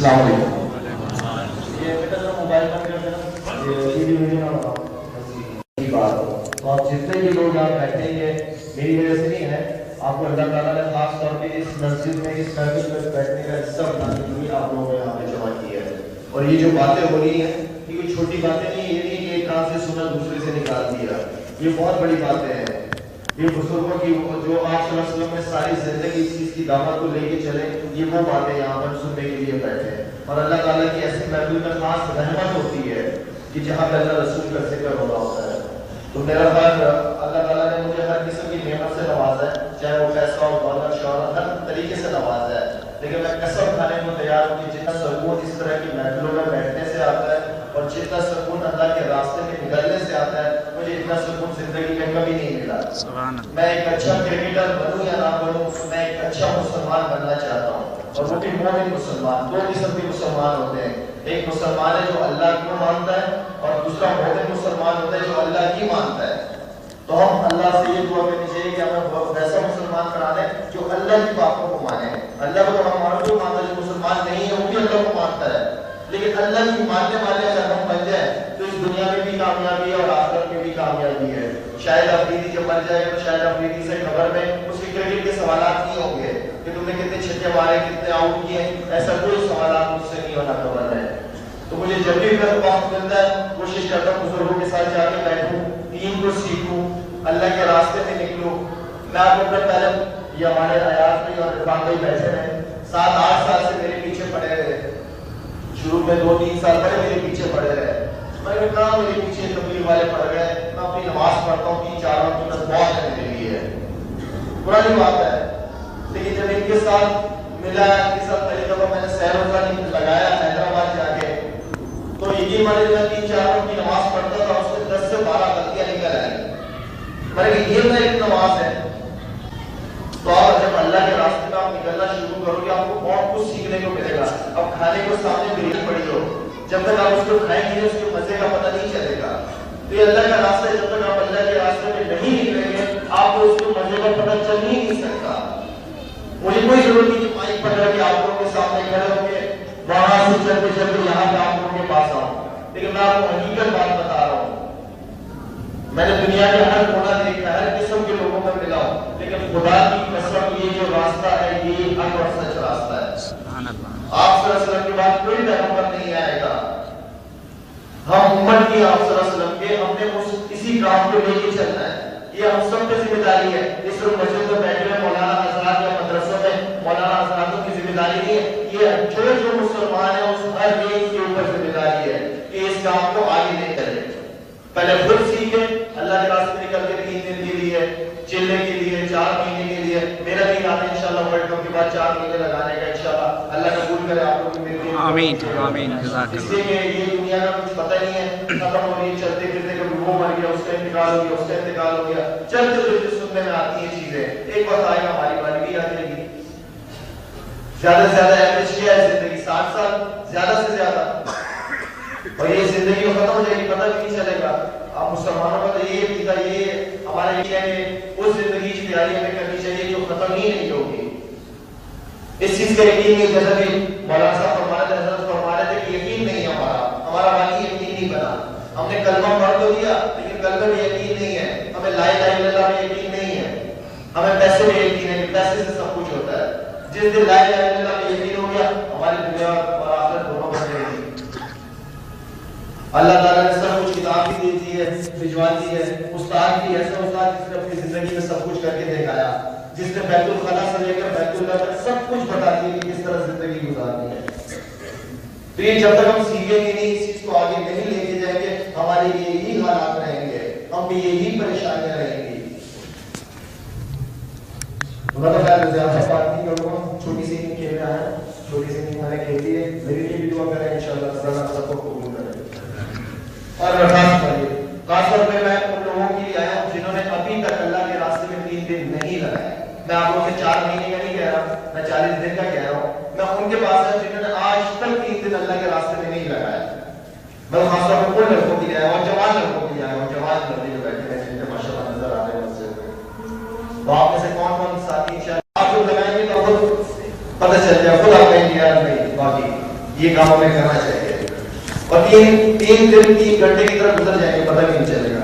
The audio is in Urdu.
السلام علیکم. یہ بیٹا جو موبائل تو آپ جتنے بھی لوگ یہاں بیٹھیں گے میری وجہ سے نہیں ہے, آپ کو اللہ تعالیٰ نے خاص طور پہ اس مسجد میں اس محفل میں بیٹھنے کا حصہ بنانے کے لیے آپ لوگوں کو یہاں پہ جمع کیا ہے. اور یہ جو باتیں ہو رہی ہیں یہ کوئی چھوٹی باتیں نہیں, یہ نہیں کہ ایک کان سے سنا دوسرے سے نکال دیا, یہ بہت بڑی باتیں ہیں. یہ بزرگوں کی جو آپ صلی اللہ علیہ وسلم نے ساری زندگی اس چیز کی دعوت کو لے کے چلے, یہ وہ باتیں یہاں پر سننے کے لیے بیٹھے ہیں. اور اللہ تعالیٰ کی ایسی محفل میں خاص رحمت ہوتی ہے کہ جہاں پہ اللہ رسول کا ذکر ہو رہا ہوتا ہے. تو میرا خیال اللہ تعالیٰ نے مجھے ہر قسم کی نعمت سے نوازا ہے, چاہے وہ پیسہ اور دولت شہرت ہر طریقے سے نوازا ہے, لیکن میں قسم کھانے کو تیار ہوں کہ جتنا سکون اس طرح کی محفلوں میں بیٹھنے سے آتا ہے اور جتنا سکون اللہ کے راستے میں نکلنے سے آتا ہے, مجھے اتنا سکون زندگی میں کبھی نہیں ملا. میں ایک اچھا کرکٹر بنوں یا نہ بنوں, میں ایک اچھا مسلمان بننا چاہتا ہوں. اور وہ بھی مومن مسلمان. دو قسم کے مسلمان ہوتے ہیں, ایک مسلمان ہے جو اللہ کو مانتا ہے اور دوسرا مومن مسلمان ہوتا ہے جو اللہ کی مانتا ہے. تو ہم اللہ سے یہ دعا کرنی چاہیے کہ ہمیں ویسا مسلمان کرا دیں جو اللہ کی باتوں کو مانے. اللہ کو ہمارا کوئی مانتا ہے, جو مسلمان نہیں ہے وہ بھی اللہ کو مانتا ہے, لیکن اللہ کی ماننے والے اگر ہم بن جائیں تو اس دنیا میں بھی کامیابی ہے اور آخرت میں بھی کامیابی ہے. شاید افریدی جب مر جائے گا تو شاید افریدی سے خبر میں اس کی کرکٹ کے سوالات نہیں ہوں گے کہ تم نے کتنے چھکے مارے, کتنے آؤٹ کیے, ایسا کوئی سوالات مجھ سے نہیں ہونا خبر ہے. تو مجھے جب بھی میرا وقت ملتا ہے کوشش کرتا ہوں بزرگوں کے ساتھ جا کے بیٹھوں, دین کو سیکھوں, اللہ کے راستے میں نکلوں. میں آپ کو پہلے یہ ہمارے حیات میں اور رفاق بھائی بیٹھے ہیں, 7-8 سال سے میرے پیچھے پڑے رہے. شروع میں 2-3 سال پہلے میرے پیچھے پڑے رہے. میں نے کہا میرے پیچھے تبلیغ والے پڑ گئے. میں اپنی نماز پڑھتا ہوں 3-4 وقت میں بہت ہے میرے لیے, پرانی بات ہے. لیکن جب ان کے ساتھ ملا, ان کے ساتھ پہلی دفعہ میں نے سیر روزہ لگایا حیدرآباد جا کے, تو یہ ہمارے جو 3-4 وقت کی نماز پڑھتا تھا اس میں 10 سے 12 غلطیاں نکل آئی. میں نے کہا یہ میں ایک نماز ہے. تو آپ جب اللہ کے راستے میں آپ نکلنا شروع کرو گے آپ کو بہت کچھ سیکھنے کو ملے گا. اب کھانے کو سامنے بریانی پڑی ہو, جب تک آپ اس کو کھائیں گے اس کے مزے کا پتہ نہیں چلے گا. تو یہ اللہ کا راستہ ہے, جب تک آپ اللہ کے راستے میں نہیں نکلیں گے آپ کو اس کے مزے کا پتہ چل ہی نہیں سکتا. مجھے کوئی ضرورت نہیں کہ مائک پکڑ کے آپ لوگوں کے سامنے کھڑے ہو کے وہاں سے چلتے چلتے یہاں پہ آپ لوگوں کے پاس آؤں, لیکن میں آپ کو حقیقت بات بتا رہا ہوں. میں نے دنیا کے ہر کونا دیکھا, ہر قسم کے لوگوں میں ملا ہوں, لیکن خدا کی قسم یہ جو راستہ ہے یہ حق اور سچ راستہ ہے. آپ صلی اللہ علیہ وسلم کے بعد کوئی پیغمبر نہیں آئے گا. ہم امت کی آپ صلی اللہ علیہ وسلم کے, ہم نے اسی کام کو لے کے چلنا ہے. یہ ہم سب کی ذمہ داری ہے. اس روز مسجد میں بیٹھے ہوئے مولانا حضرات یا مدرسوں میں مولانا حضراتوں کی ذمہ داری نہیں ہے. یہ جو مسلمان ہے اس ہر ایک کے اوپر ذمہ داری ہے کہ اس کام کو آگے لے چلے. پہلے خود سیکھے, اللہ کے راستے میں نکل کے 3 دن کے لیے, چلنے کے لیے, 4 مہینے کے لیے. میرا بھی ارادہ انشاءاللہ ورلڈ کپ کے بعد 4 مہینے لگانے کا انشاءاللہ. اللہ قبول کرے آپ لوگ میرے لیے. آمین آمین. اس لیے کہ یہ دنیا کا کچھ پتہ نہیں ہے, ختم ہو رہی ہے, چلتے پھرتے کبھی وہ مر گیا, اس کا انتقال ہو گیا, اس کا انتقال ہو گیا, چلتے چلتے سننے میں آتی ہیں چیزیں. ایک وقت آئے گا ہماری باری بھی آ جائے گی. زیادہ سے زیادہ ایوریج کیا ہے زندگی 60 سال زیادہ سے زیادہ, اور یہ زندگی ختم ہو جائے گی, پتہ بھی نہیں چلے گا. آپ مسلمانوں کا تو یہ پیتا, یہ ہمارا یہ ہے کہ اس زندگی کی تیاری ہمیں کرنی چاہیے جو ختم ہی نہیں ہوگی. اس چیز کا یقین نہیں, جیسا کہ مولانا صاحب فرما رہے تھے کہ یقین نہیں ہے ہمارا باقی یقین نہیں بنا. ہم نے کلمہ پڑھ تو دیا لیکن قلب میں یقین نہیں ہے. ہمیں لا الہ الا اللہ میں یقین نہیں ہے. ہمیں پیسے میں یقین ہے کہ پیسے سے سب کچھ ہوتا ہے. جس دن لا الہ الا اللہ میں یقین ہو گیا ہماری دنیا اور آخرت دونوں بن جائے گی. اللہ تعالیٰ نے سب کچھ کتاب بھی دی ہے, بھجوا دی ہے. استاد بھی ایسا استاد جس نے اپنی زندگی میں سب کچھ کر کے دکھایا, جس نے بیت الخلا سے لے کر بیت اللہ تک سب کچھ بتا دیا کہ کس طرح زندگی گزارنی ہے. تو یہ جب تک ہم سیکھیں گے نہیں, اس چیز کو آگے نہیں لے کے جائیں گے, ہمارے یہی حالات رہیں گے, ہم بھی یہی پریشانیاں رہیں گی. میں تو خیال زیادہ بات نہیں کروں گا, چھوٹی سی نہیں کھیل رہا ہے, چھوٹی سی نہیں میں نے کھیلی ہے. میری لیے بھی دعا کریں انشاءاللہ تعالیٰ سب کو قبول کرے. اور خاص طور پہ میں ان لوگوں کے لیے آیا ہوں جنہوں نے ابھی تک اللہ کے راستے میں 3 دن نہیں لگائے. میں آپ لوگوں سے 4 مہینے کا نہیں کہہ رہا, میں 40 دن کا کہہ رہا ہوں. میں ان کے پاس آیا جنہوں نے آج تک 3 دن اللہ کے راستے میں نہیں لگایا. میں خاص طور پر ان لڑکوں کے لیے آیا ہوں, جوان لڑکوں کے لیے آیا ہوں, جوان لڑکے جو بیٹھے ہیں جن کے ماشاءاللہ نظر آ رہے ہیں ان سے. تو آپ میں سے کون کون ساتھی انشاءاللہ آپ لوگ لگائیں گے تو خود پتہ چل جائے, خود آپ کہیں گے یار نہیں باقی یہ کام ہمیں کرنا چاہیے. اور 3 دن 3 گھنٹے کی طرف گزر جائیں گے پتہ بھی نہیں چلے گا.